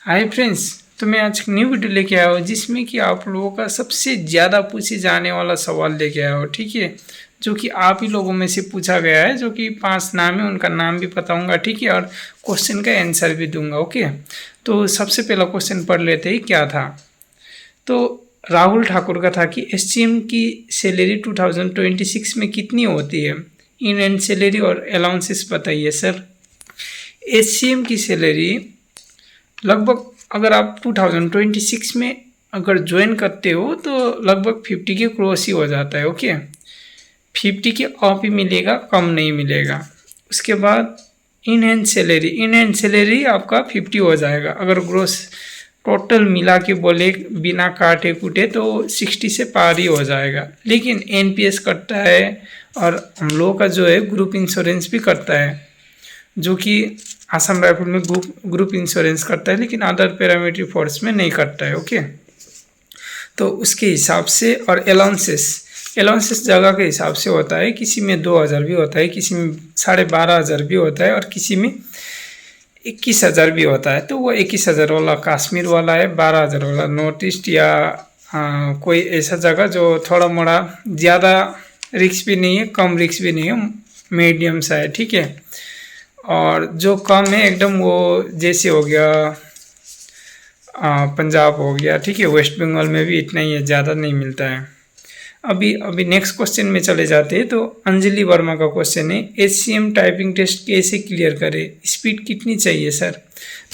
Hi friends, तो मैं आज एक न्यू वीडियो लेके आया हूँ जिसमें कि आप लोगों का सबसे ज़्यादा पूछे जाने वाला सवाल लेके आया हूँ। ठीक है, जो कि आप ही लोगों में से पूछा गया है, जो कि 5 नाम है, उनका नाम भी बताऊंगा। ठीक है, और क्वेश्चन का आंसर भी दूंगा। ओके, तो सबसे पहला क्वेश्चन पढ़ लेते ही क्या था। तो राहुल ठाकुर का था कि एससीएम की सैलरी 2026 में कितनी होती है। इन एंड सैलरी और अलाउंसेस बताइए सर। एससीएम की सैलरी लगभग, अगर आप 2026 में अगर ज्वाइन करते हो तो लगभग 50 के क्रॉस ही हो जाता है। ओके, 50 के अप ही मिलेगा, कम नहीं मिलेगा। उसके बाद इन हैंड सैलरी आपका 50 हो जाएगा। अगर ग्रोस टोटल मिला के बोले बिना काटे कूटे तो 60 से पार ही हो जाएगा। लेकिन एनपीएस कटता है और हम लोगों का जो है ग्रुप इंश्योरेंस भी करता है, जो कि आसाम राइफल में ग्रुप इंश्योरेंस करता है, लेकिन अदर पैरामिलिट्री फोर्स में नहीं करता है। ओके, तो उसके हिसाब से और अलाउंसेस जगह के हिसाब से होता है। किसी में 2000 भी होता है, किसी में 12,500 भी होता है, और किसी में 21,000 भी होता है। तो वो 21,000 वाला कश्मीर वाला है, 12,000 वाला नॉर्थ ईस्ट या कोई ऐसा जगह जो थोड़ा मोड़ा ज़्यादा रिक्स भी नहीं है, कम रिक्स भी नहीं है, मीडियम सा है। ठीक है, और जो कम है एकदम, वो जैसे हो गया पंजाब हो गया। ठीक है, वेस्ट बंगाल में भी इतना ही है, ज़्यादा नहीं मिलता है। अभी नेक्स्ट क्वेश्चन में चले जाते हैं। तो अंजलि वर्मा का क्वेश्चन है, एचसीएम टाइपिंग टेस्ट कैसे क्लियर करे, स्पीड कितनी चाहिए सर।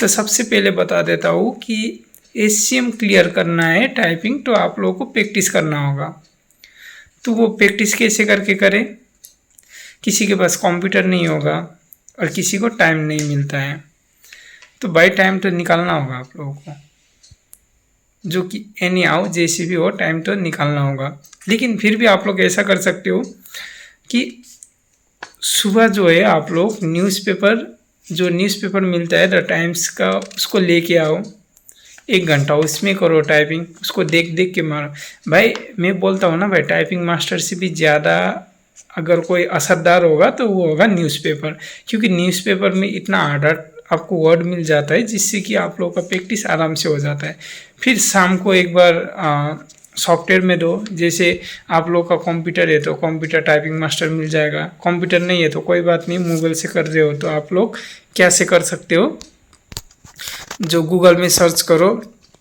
तो सबसे पहले बता देता हूँ कि एचसीएम क्लियर करना है टाइपिंग, तो आप लोगों को प्रैक्टिस करना होगा। तो वो प्रैक्टिस कैसे करके करें। किसी के पास कंप्यूटर नहीं होगा और किसी को टाइम नहीं मिलता है, तो बाई टाइम तो निकालना होगा आप लोगों को, जो कि एनी आओ जैसे भी हो टाइम तो निकालना होगा। लेकिन फिर भी आप लोग ऐसा कर सकते हो कि सुबह जो है आप लोग न्यूज़पेपर मिलता है द टाइम्स का, उसको लेके आओ, 1 घंटा उसमें करो टाइपिंग, उसको देख देख के मारो। भाई मैं बोलता हूँ ना भाई, टाइपिंग मास्टर से भी ज़्यादा अगर कोई असरदार होगा तो वो होगा न्यूज़पेपर, क्योंकि न्यूज़पेपर में इतना हार्ड आपको वर्ड मिल जाता है जिससे कि आप लोगों का प्रैक्टिस आराम से हो जाता है। फिर शाम को एक बार सॉफ्टवेयर में दो, जैसे आप लोग का कंप्यूटर है तो कंप्यूटर टाइपिंग मास्टर मिल जाएगा, कंप्यूटर नहीं है तो कोई बात नहीं, मोबाइल से कर रहे हो तो आप लोग क्या से कर सकते हो, जो गूगल में सर्च करो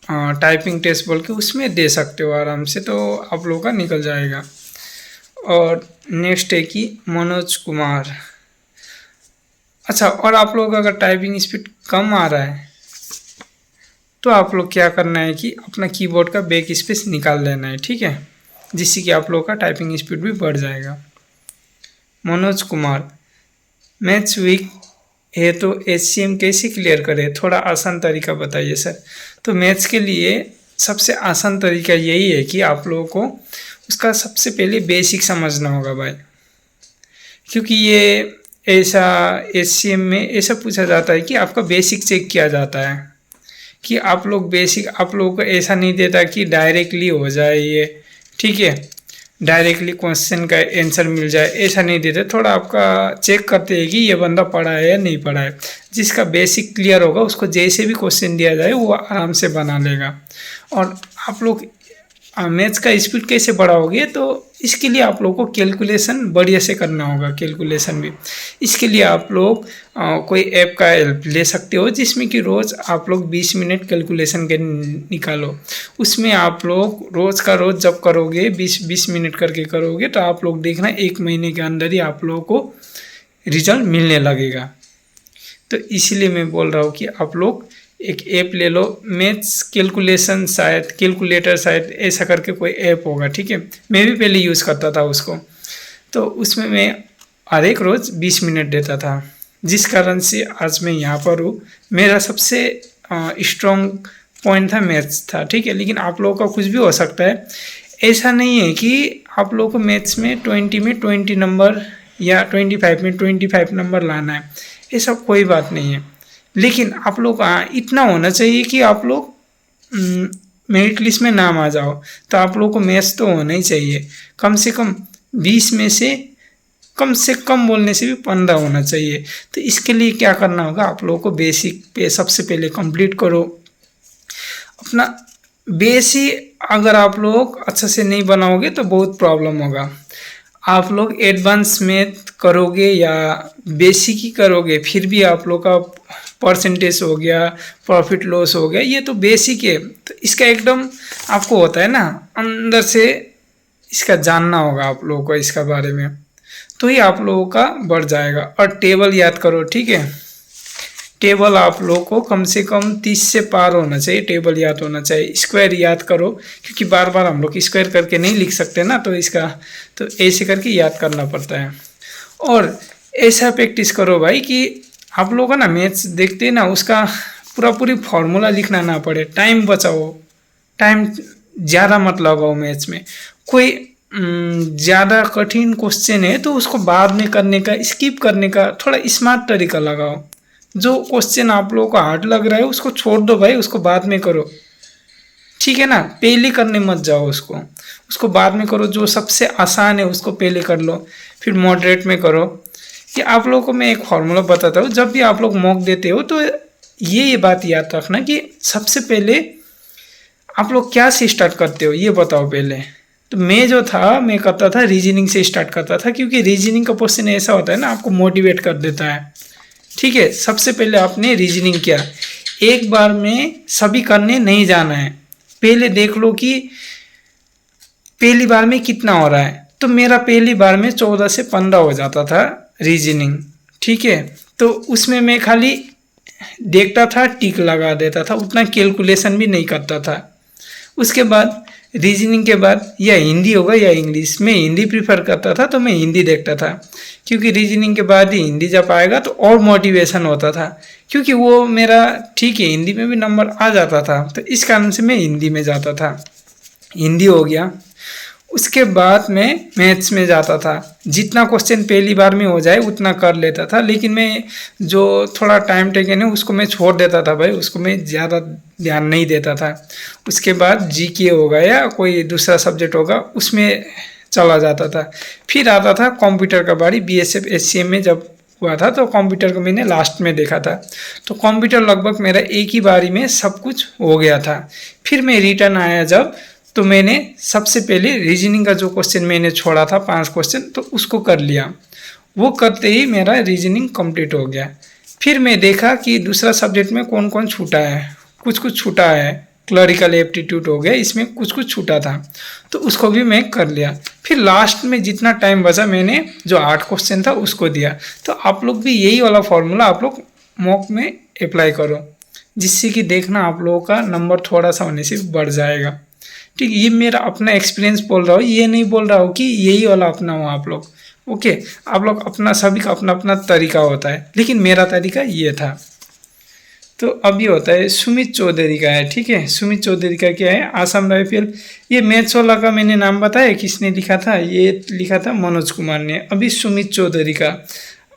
टाइपिंग टेस्ट बोल के, उसमें दे सकते हो आराम से, तो आप लोगों का निकल जाएगा। और नेक्स्ट है कि मनोज कुमार। अच्छा, और आप लोग अगर टाइपिंग स्पीड कम आ रहा है तो आप लोग क्या करना है कि अपना कीबोर्ड का बैक स्पेस निकाल लेना है। ठीक है, जिससे कि आप लोग का टाइपिंग स्पीड भी बढ़ जाएगा। मनोज कुमार, मैथ्स वीक है तो एचसीएम कैसे क्लियर करें, थोड़ा आसान तरीका बताइए सर। तो मैथ्स के लिए सबसे आसान तरीका यही है कि आप लोगों को उसका सबसे पहले बेसिक समझना होगा भाई, क्योंकि ये ऐसा एचसीएम में ऐसा पूछा जाता है कि आपका बेसिक चेक किया जाता है, कि आप लोग बेसिक, आप लोगों को ऐसा नहीं देता कि डायरेक्टली हो जाए ये। ठीक है, डायरेक्टली क्वेश्चन का आंसर मिल जाए, ऐसा नहीं देते, थोड़ा आपका चेक करते हैं कि ये बंदा पढ़ा है या नहीं पढ़ा है। जिसका बेसिक क्लियर होगा उसको जैसे भी क्वेश्चन दिया जाए वो आराम से बना लेगा। और आप लोग मैथ्स का स्पीड कैसे बढ़ाओगे, तो इसके लिए आप लोगों को कैलकुलेशन बढ़िया से करना होगा। कैलकुलेशन भी इसके लिए आप लोग कोई ऐप का हेल्प ले सकते हो, जिसमें कि रोज़ आप लोग 20 मिनट कैलकुलेशन के निकालो। उसमें आप लोग रोज़ का रोज़ जब करोगे, 20 मिनट करके करोगे, तो आप लोग देखना 1 महीने के अंदर ही आप लोगों को रिजल्ट मिलने लगेगा। तो इसीलिए मैं बोल रहा हूँ कि आप लोग एक ऐप ले लो, मैथ्स कैलकुलेशन, शायद कैलकुलेटर, शायद ऐसा करके कोई ऐप होगा। ठीक है, मैं भी पहले यूज़ करता था उसको, तो उसमें मैं हर एक रोज़ 20 मिनट देता था, जिस कारण से आज मैं यहाँ पर हूँ। मेरा सबसे स्ट्रॉन्ग पॉइंट था मैथ्स था। ठीक है, लेकिन आप लोगों का कुछ भी हो सकता है। ऐसा नहीं है कि आप लोगों को मैथ्स में 20 में 20 नंबर या 25 में 25 नंबर लाना है, ऐसा कोई बात नहीं है। लेकिन आप लोग इतना होना चाहिए कि आप लोग मेरिट लिस्ट में नाम आ जाओ। तो आप लोगों को मैथ्स तो होना ही चाहिए, कम से कम 20 में से कम बोलने से भी 15 होना चाहिए। तो इसके लिए क्या करना होगा, आप लोगों को बेसिक पे सबसे पहले कंप्लीट करो, अपना बेस ही अगर आप लोग अच्छा से नहीं बनाओगे तो बहुत प्रॉब्लम होगा। आप लोग एडवांस मैथ करोगे या बेसिक ही करोगे फिर भी आप लोग का परसेंटेज हो गया, प्रॉफिट लॉस हो गया, ये तो बेसिक है। तो इसका एकदम आपको होता है ना अंदर से इसका जानना होगा आप लोगों को इसका बारे में, तो ही आप लोगों का बढ़ जाएगा। और टेबल याद करो, ठीक है। टेबल आप लोगों को कम से कम 30 से पार होना चाहिए, टेबल याद होना चाहिए। स्क्वायर याद करो, क्योंकि बार बार हम लोग स्क्वायर करके नहीं लिख सकते ना, तो इसका तो ऐसे करके याद करना पड़ता है। और ऐसा प्रैक्टिस करो भाई कि आप लोगों का ना मैथ्स देखते हैं ना उसका पूरी फॉर्मूला लिखना ना पड़े, टाइम बचाओ, टाइम ज़्यादा मत लगाओ मैथ्स में। कोई ज़्यादा कठिन क्वेश्चन है तो उसको बाद में करने का, स्किप करने का थोड़ा स्मार्ट तरीका लगाओ। जो क्वेश्चन आप लोगों को हार्ड लग रहा है उसको छोड़ दो भाई, उसको बाद में करो, ठीक है ना। पहले करने मत जाओ उसको बाद में करो। जो सबसे आसान है उसको पहले कर लो, फिर मॉडरेट में करो। कि आप लोगों को मैं एक फॉर्मूला बताता हूँ, जब भी आप लोग मॉक देते हो तो ये बात याद रखना कि सबसे पहले आप लोग क्या से स्टार्ट करते हो ये बताओ पहले। तो मैं जो था मैं करता था रीजनिंग से स्टार्ट करता था, क्योंकि रीजनिंग का क्वेश्चन ऐसा होता है ना आपको मोटिवेट कर देता है, ठीक है। सबसे पहले आपने रीजनिंग किया, एक बार में सभी करने नहीं जाना है, पहले देख लो कि पहली बार में कितना हो रहा है। तो मेरा पहली बार में 14 से 15 हो जाता था रीजनिंग, ठीक है। तो उसमें मैं खाली देखता था, टिक लगा देता था, उतना कैलकुलेशन भी नहीं करता था। उसके बाद रीजनिंग के बाद या हिंदी होगा या इंग्लिश, मैं हिंदी प्रीफर करता था तो मैं हिंदी देखता था, क्योंकि रीजनिंग के बाद ही हिंदी जब आएगा तो और मोटिवेशन होता था, क्योंकि वो मेरा ठीक है हिंदी में भी नंबर आ जाता था, तो इस कारण से मैं हिंदी में जाता था। हिंदी हो गया, उसके बाद मैं मैथ्स में जाता था। जितना क्वेश्चन पहली बार में हो जाए उतना कर लेता था, लेकिन मैं जो थोड़ा टाइम टेकन है उसको मैं छोड़ देता था भाई, उसको मैं ज़्यादा ध्यान नहीं देता था। उसके बाद जीके होगा या कोई दूसरा सब्जेक्ट होगा उसमें चला जाता था। फिर आता था कंप्यूटर का बारी, बीएसएफ एचसीएम में जब हुआ था तो कंप्यूटर को मैंने लास्ट में देखा था। तो कंप्यूटर लगभग मेरा एक ही बारी में सब कुछ हो गया था। फिर मैं रिटर्न आया जब, तो मैंने सबसे पहले रीजनिंग का जो क्वेश्चन मैंने छोड़ा था 5 क्वेश्चन, तो उसको कर लिया। वो करते ही मेरा रीजनिंग कंप्लीट हो गया। फिर मैं देखा कि दूसरा सब्जेक्ट में कौन कौन छूटा है, कुछ छूटा है, क्लरिकल एप्टीट्यूड हो गया, इसमें कुछ छूटा था, तो उसको भी मैं कर लिया। फिर लास्ट में जितना टाइम बचा मैंने जो 8 क्वेश्चन था उसको दिया। तो आप लोग भी यही वाला फॉर्मूला आप लोग मॉक में अप्लाई करो, जिससे कि देखना आप लोगों का नंबर थोड़ा सा होने से बढ़ जाएगा, ठीक। ये मेरा अपना एक्सपीरियंस बोल रहा हूँ, ये नहीं बोल रहा हूँ कि यही वाला अपना हो आप लोग, ओके। आप लोग अपना, सभी का अपना अपना तरीका होता है, लेकिन मेरा तरीका ये था। तो अब ये होता है सुमित चौधरी का है, ठीक है। सुमित चौधरी का क्या है, आसाम राइफल। ये मैथ्स वाला का मैंने नाम बताया किसने लिखा था, ये लिखा था मनोज कुमार ने। अभी सुमित चौधरी का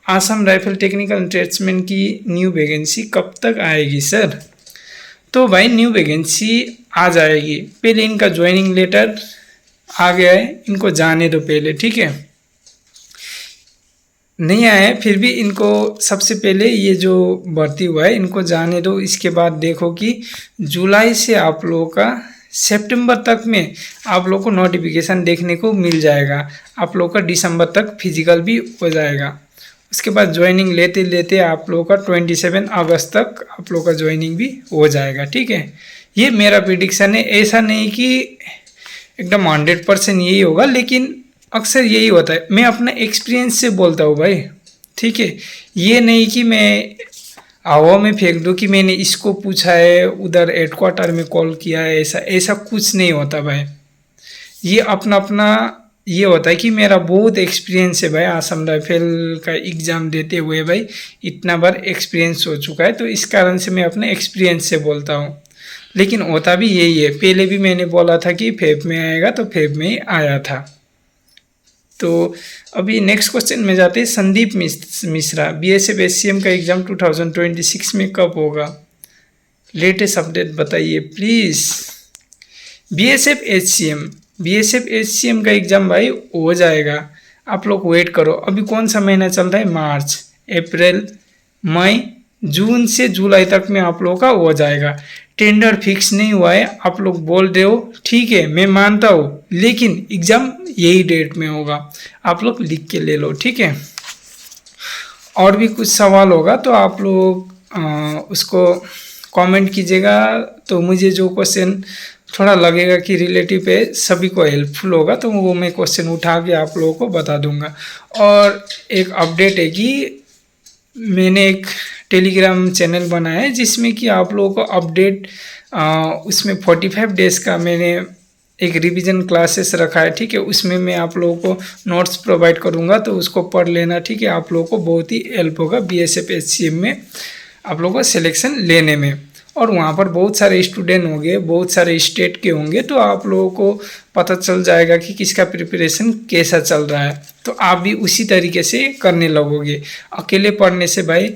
आसाम राइफल टेक्निकल ट्रेड्समैन की न्यू वैकेंसी कब तक आएगी सर? तो भाई न्यू वैकेंसी आ जाएगी, पहले इनका ज्वाइनिंग लेटर आ गया है, इनको जाने दो पहले, ठीक है। नहीं आया है फिर भी इनको सबसे पहले ये जो भर्ती हुआ है इनको जाने दो। इसके बाद देखो कि जुलाई से आप लोगों का सितंबर तक में आप लोगों को नोटिफिकेशन देखने को मिल जाएगा। आप लोगों का दिसंबर तक फिजिकल भी हो जाएगा। उसके बाद ज्वाइनिंग लेते लेते आप लोगों का 27 अगस्त तक आप लोगों का ज्वाइनिंग भी हो जाएगा, ठीक है। ये मेरा प्रिडिक्शन है, ऐसा नहीं कि एकदम 100% यही होगा, लेकिन अक्सर यही होता है। मैं अपना एक्सपीरियंस से बोलता हूँ भाई, ठीक है। ये नहीं कि मैं हवा में फेंक दूँ कि मैंने इसको पूछा है, उधर हेडक्वार्टर में कॉल किया है, ऐसा कुछ नहीं होता भाई। ये अपना अपना ये होता है कि मेरा बहुत एक्सपीरियंस है भाई, आसाम राइफल का एग्ज़ाम देते हुए भाई इतना बार एक्सपीरियंस हो चुका है, तो इस कारण से मैं अपने एक्सपीरियंस से बोलता हूँ। लेकिन होता भी यही है, पहले भी मैंने बोला था कि फेब में आएगा तो फेब में ही आया था। तो अभी नेक्स्ट क्वेश्चन में जाते हैं। संदीप मिश्रा, बीएसएफ एचसीएम का एग्ज़ाम 2026 में कब होगा? लेटेस्ट अपडेट बताइए प्लीज़। बीएसएफ एचसीएम का एग्ज़ाम भाई हो जाएगा, आप लोग वेट करो। अभी कौन सा महीना चल रहा है? मार्च, अप्रैल, मई, जून से जुलाई तक में आप लोगों का हो जाएगा। टेंडर फिक्स नहीं हुआ है, आप लोग बोल रहे हो, ठीक है मैं मानता हूँ, लेकिन एग्ज़ाम यही डेट में होगा, आप लोग लिख के ले लो, ठीक है। और भी कुछ सवाल होगा तो आप लोग उसको कमेंट कीजिएगा, तो मुझे जो क्वेश्चन थोड़ा लगेगा कि रिलेटिव पे सभी को हेल्पफुल होगा तो वो मैं क्वेश्चन उठा के आप लोगों को बता दूंगा। और एक अपडेट है कि मैंने एक टेलीग्राम चैनल बनाया है जिसमें कि आप लोगों को अपडेट उसमें 45 डेज़ का मैंने एक रिवीजन क्लासेस रखा है, ठीक है। उसमें मैं आप लोगों को नोट्स प्रोवाइड करूंगा, तो उसको पढ़ लेना, ठीक है। आप लोगों को बहुत ही हेल्प होगा बीएसएफ एचसीएम में आप लोगों को सिलेक्शन लेने में। और वहाँ पर बहुत सारे स्टूडेंट होंगे, बहुत सारे स्टेट के होंगे, तो आप लोगों को पता चल जाएगा कि किसका प्रिपरेशन कैसा चल रहा है, तो आप भी उसी तरीके से करने लगोगे। अकेले पढ़ने से भाई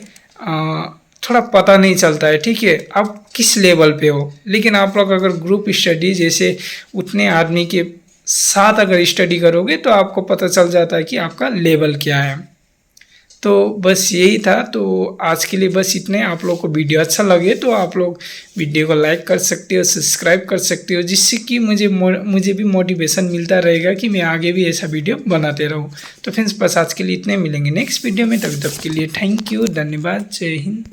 थोड़ा पता नहीं चलता है, ठीक है, आप किस लेवल पे हो। लेकिन आप लोग अगर ग्रुप स्टडी जैसे उतने आदमी के साथ अगर स्टडी करोगे तो आपको पता चल जाता है कि आपका लेवल क्या है। तो बस यही था, तो आज के लिए बस इतने। आप लोग को वीडियो अच्छा लगे तो आप लोग वीडियो को लाइक कर सकते हो, सब्सक्राइब कर सकते हो, जिससे कि मुझे भी मोटिवेशन मिलता रहेगा कि मैं आगे भी ऐसा वीडियो बनाते रहूँ। तो फ्रेंड्स बस आज के लिए इतने, मिलेंगे नेक्स्ट वीडियो में, तब तक के लिए थैंक यू, धन्यवाद, जय हिंद।